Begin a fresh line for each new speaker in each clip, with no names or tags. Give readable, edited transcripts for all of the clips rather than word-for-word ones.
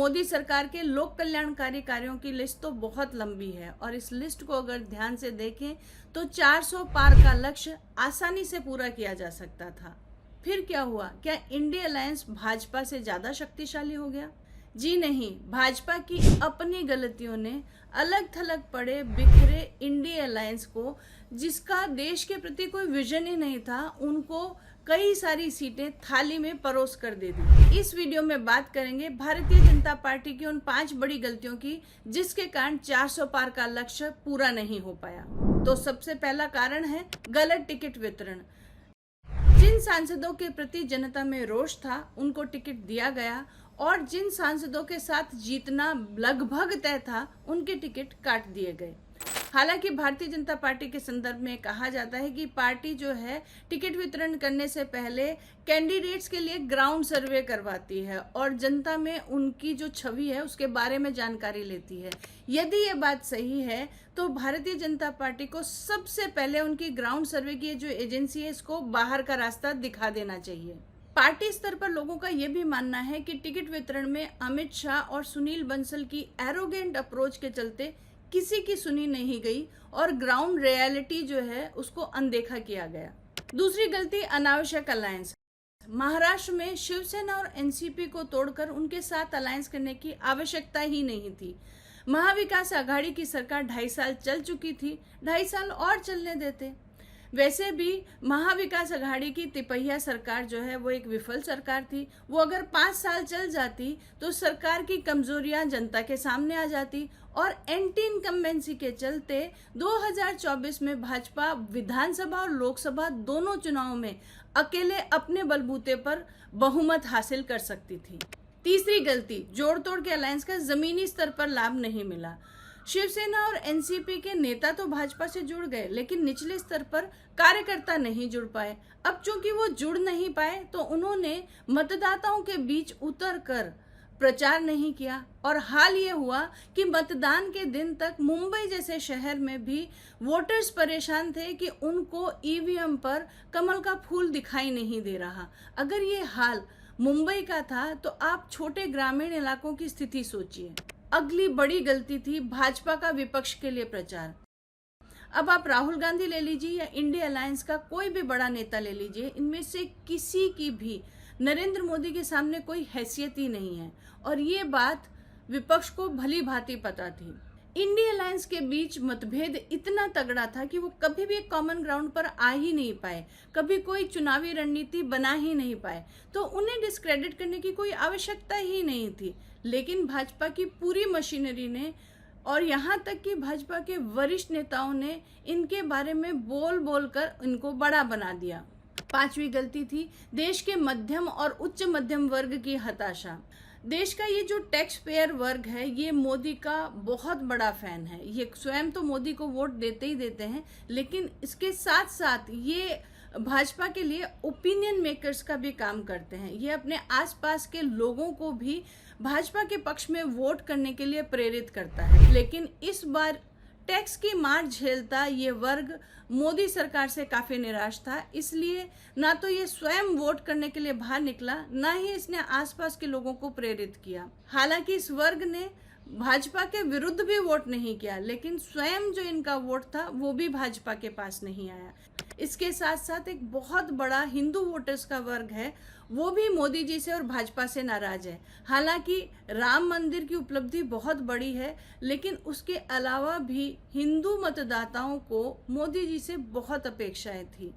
मोदी सरकार के लोक कल्याणकारी कार्यों की लिस्ट तो बहुत लंबी है और इस लिस्ट को अगर ध्यान से देखें तो 400 पार का लक्ष्य आसानी से पूरा किया जा सकता था। फिर क्या हुआ? क्या इंडिया अलायंस भाजपा से ज्यादा शक्तिशाली हो गया? जी नहीं, भाजपा की अपनी गलतियों ने अलग थलग पड़े बिखरे इंडिया अलायंस को, जिसका देश के प्रति कोई विजन ही नहीं था, उनको कई सारी सीटें थाली में परोस कर दे दी। इस वीडियो में बात करेंगे भारतीय जनता पार्टी की उन 5 बड़ी गलतियों की जिसके कारण 400 पार का लक्ष्य पूरा नहीं हो पाया। तो सबसे पहला कारण है गलत टिकट वितरण। जिन सांसदों के प्रति जनता में रोष था उनको टिकट दिया गया और जिन सांसदों के साथ जीतना लगभग तय था उनके टिकट काट दिए गए। हालांकि भारतीय जनता पार्टी के संदर्भ में कहा जाता है कि पार्टी जो है टिकट वितरण करने से पहले कैंडिडेट्स के लिए ग्राउंड सर्वे करवाती है और जनता में उनकी जो छवि है उसके बारे में जानकारी लेती है। यदि ये बात सही है तो भारतीय जनता पार्टी को सबसे पहले उनकी ग्राउंड सर्वे की जो एजेंसी है इसको बाहर का रास्ता दिखा देना चाहिए। पार्टी स्तर पर लोगों का यह भी मानना है कि टिकट वितरण में अमित शाह और सुनील बंसल की एरोगेंट अप्रोच के चलते किसी की सुनी नहीं गई और ग्राउंड रियलिटी जो है उसको अनदेखा किया गया। दूसरी गलती अनावश्यक अलायंस। महाराष्ट्र में शिवसेना और एनसीपी को तोड़कर उनके साथ अलायंस करने की आवश्यकता ही नहीं थी। महाविकास आघाड़ी की सरकार 2.5 साल चल चुकी थी, 2.5 साल और चलने देते। वैसे भी महाविकास आघाड़ी की तिपहिया सरकार जो है वो एक विफल सरकार थी। वो अगर 5 साल चल जाती तो सरकार की कमजोरियां जनता के सामने आ जाती और एंटी इनकम्बेंसी के चलते 2024 में भाजपा विधानसभा और लोकसभा दोनों चुनावों में अकेले अपने बलबूते पर बहुमत हासिल कर सकती थी। तीसरी गलती, जोड़ तोड़ के अलायंस का जमीनी स्तर पर लाभ नहीं मिला। शिवसेना और एनसीपी के नेता तो भाजपा से जुड़ गए लेकिन निचले स्तर पर कार्यकर्ता नहीं जुड़ पाए। अब चूंकि वो जुड़ नहीं पाए तो उन्होंने मतदाताओं के बीच उतरकर प्रचार नहीं किया और हाल ये हुआ कि मतदान के दिन तक मुंबई जैसे शहर में भी वोटर्स परेशान थे कि उनको ईवीएम पर कमल का फूल दिखाई नहीं दे रहा। अगर ये हाल मुंबई का था तो आप छोटे ग्रामीण इलाकों की स्थिति सोचिए। अगली बड़ी गलती थी भाजपा का विपक्ष के लिए प्रचार। अब आप राहुल गांधी ले लीजिए या इंडिया अलायंस का कोई भी बड़ा नेता ले लीजिए, इनमें से किसी की भी नरेंद्र मोदी के सामने कोई हैसियत ही नहीं है और ये बात विपक्ष को भली भांति पता थी। इंडिया अलायंस के बीच मतभेद इतना तगड़ा था कि वो कभी भी एक कॉमन ग्राउंड पर आ ही नहीं पाए, कभी कोई चुनावी रणनीति बना ही नहीं पाए, तो उन्हें डिस्क्रेडिट करने की कोई आवश्यकता ही नहीं थी। लेकिन भाजपा की पूरी मशीनरी ने और यहाँ तक कि भाजपा के वरिष्ठ नेताओं ने इनके बारे में बोल बोल कर इनको बड़ा बना दिया। 5वीं गलती थी देश के मध्यम और उच्च मध्यम वर्ग की हताशा। देश का ये जो टैक्स पेयर वर्ग है ये मोदी का बहुत बड़ा फैन है। ये स्वयं तो मोदी को वोट देते ही देते हैं लेकिन इसके साथ साथ ये भाजपा के लिए ओपिनियन मेकर्स का भी काम करते हैं। ये अपने आसपास के लोगों को भी भाजपा के पक्ष में वोट करने के लिए प्रेरित करता है। लेकिन इस बार टैक्स की मार झेलता ये वर्ग मोदी सरकार से काफी निराश था, इसलिए ना तो ये स्वयं वोट करने के लिए बाहर निकला, ना ही इसने आसपास के लोगों को प्रेरित किया। हालांकि इस वर्ग ने भाजपा के विरुद्ध भी वोट नहीं किया लेकिन स्वयं जो इनका वोट था वो भी भाजपा के पास नहीं आया। इसके साथ साथ एक बहुत बड़ा हिंदू वोटर्स का वर्ग है, वो भी मोदी जी से और भाजपा से नाराज है। हालांकि राम मंदिर की उपलब्धि बहुत बड़ी है लेकिन उसके अलावा भी हिंदू मतदाताओं को मोदी जी से बहुत अपेक्षाएं थी।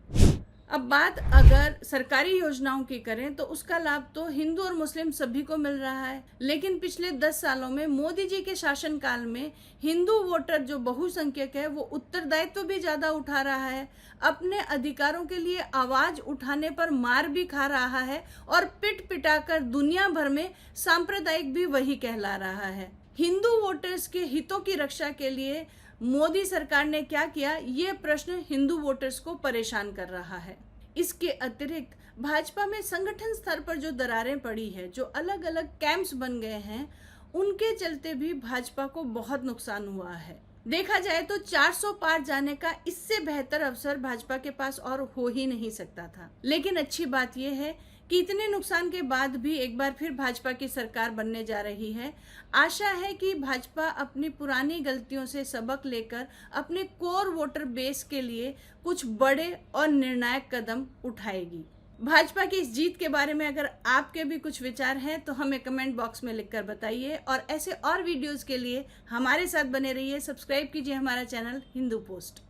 अब बात अगर सरकारी योजनाओं की करें तो उसका लाभ तो हिंदू और मुस्लिम सभी को मिल रहा है, लेकिन पिछले 10 सालों में मोदी जी के शासनकाल में हिंदू वोटर जो बहुसंख्यक है वो उत्तरदायित्व भी ज्यादा उठा रहा है, अपने अधिकारों के लिए आवाज उठाने पर मार भी खा रहा है और पिट पिटाकर दुनिया भर में सांप्रदायिक भी वही कहला रहा है। हिंदू वोटर्स के हितों की रक्षा के लिए मोदी सरकार ने क्या किया, ये प्रश्न हिंदू वोटर्स को परेशान कर रहा है। इसके अतिरिक्त भाजपा में संगठन स्तर पर जो दरारें पड़ी है, जो अलग अलग कैंप्स बन गए हैं, उनके चलते भी भाजपा को बहुत नुकसान हुआ है। देखा जाए तो 400 पार जाने का इससे बेहतर अवसर भाजपा के पास और हो ही नहीं सकता था। लेकिन अच्छी बात यह है कि इतने नुकसान के बाद भी एक बार फिर भाजपा की सरकार बनने जा रही है। आशा है कि भाजपा अपनी पुरानी गलतियों से सबक लेकर अपने कोर वोटर बेस के लिए कुछ बड़े और निर्णायक कदम उठाएगी। भाजपा की इस जीत के बारे में अगर आपके भी कुछ विचार हैं तो हमें कमेंट बॉक्स में लिखकर बताइए, और ऐसे और वीडियोस के लिए हमारे साथ बने रहिए। सब्सक्राइब कीजिए हमारा चैनल हिंदू पोस्ट।